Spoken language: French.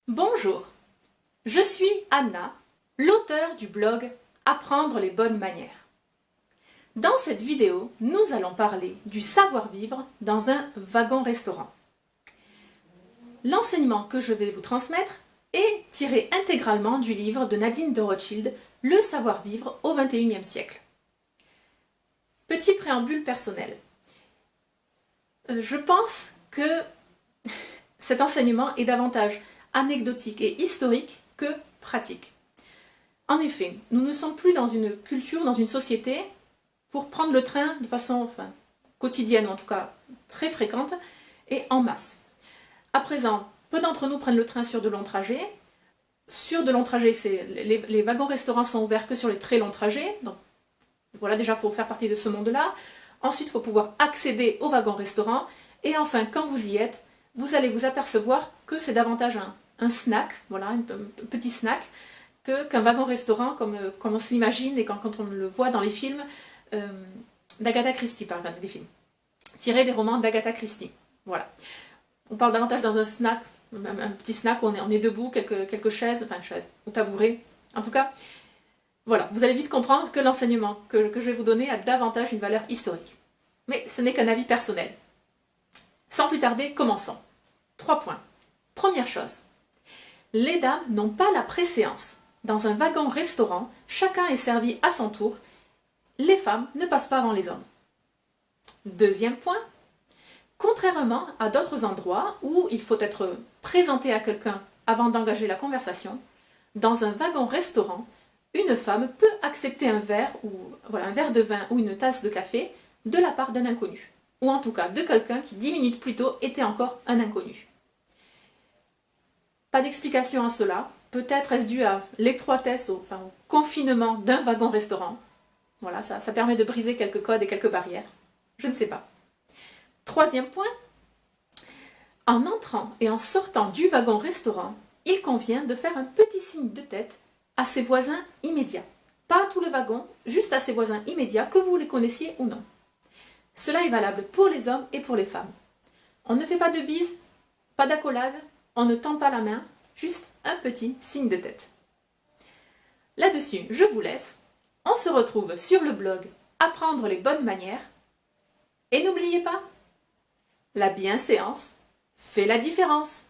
Bonjour, je suis Anna, l'auteure du blog Apprendre les bonnes manières. Dans cette vidéo, nous allons parler du savoir-vivre dans un wagon-restaurant. L'enseignement que je vais vous transmettre est tiré intégralement du livre de Nadine de Rothschild, Le savoir-vivre au XXIe siècle. Petit préambule personnel. Je pense que cet enseignement est davantage anecdotique et historique que pratique. En effet, nous ne sommes plus dans une culture, dans une société, pour prendre le train de façon quotidienne, ou en tout cas très fréquente, et en masse. À présent, peu d'entre nous prennent le train sur de longs trajets. Sur de longs trajets, les wagons-restaurants sont ouverts que sur les très longs trajets. Donc voilà, déjà, il faut faire partie de ce monde-là. Ensuite, il faut pouvoir accéder au wagon-restaurant. Et enfin, quand vous y êtes, vous allez vous apercevoir que c'est davantage un snack, voilà, un petit snack, qu'un wagon-restaurant comme on se l'imagine et quand on le voit dans les films d'Agatha Christie, par exemple, les films tirés des romans d'Agatha Christie. Voilà. On parle davantage dans un snack, un petit snack où on est debout, quelques chaises, ou tabourets. En tout cas, voilà, vous allez vite comprendre que l'enseignement que je vais vous donner a davantage une valeur historique. Mais ce n'est qu'un avis personnel. Sans plus tarder, commençons. 3 points. Première chose, les dames n'ont pas la préséance. Dans un wagon-restaurant, chacun est servi à son tour. Les femmes ne passent pas avant les hommes. Deuxième point, contrairement à d'autres endroits où il faut être présenté à quelqu'un avant d'engager la conversation, dans un wagon-restaurant, une femme peut accepter un verre de vin ou une tasse de café de la part d'un inconnu, ou en tout cas de quelqu'un qui 10 minutes plus tôt était encore un inconnu. Pas d'explication à cela, peut-être est-ce dû à l'étroitesse, au confinement d'un wagon-restaurant. Voilà, ça permet de briser quelques codes et quelques barrières, je ne sais pas. Troisième point, en entrant et en sortant du wagon-restaurant, il convient de faire un petit signe de tête à ses voisins immédiats. Pas à tout le wagon, juste à ses voisins immédiats, que vous les connaissiez ou non. Cela est valable pour les hommes et pour les femmes. On ne fait pas de bises, pas d'accolade, on ne tend pas la main, juste un petit signe de tête. Là-dessus, je vous laisse. On se retrouve sur le blog Apprendre les bonnes manières. Et n'oubliez pas, la bienséance fait la différence.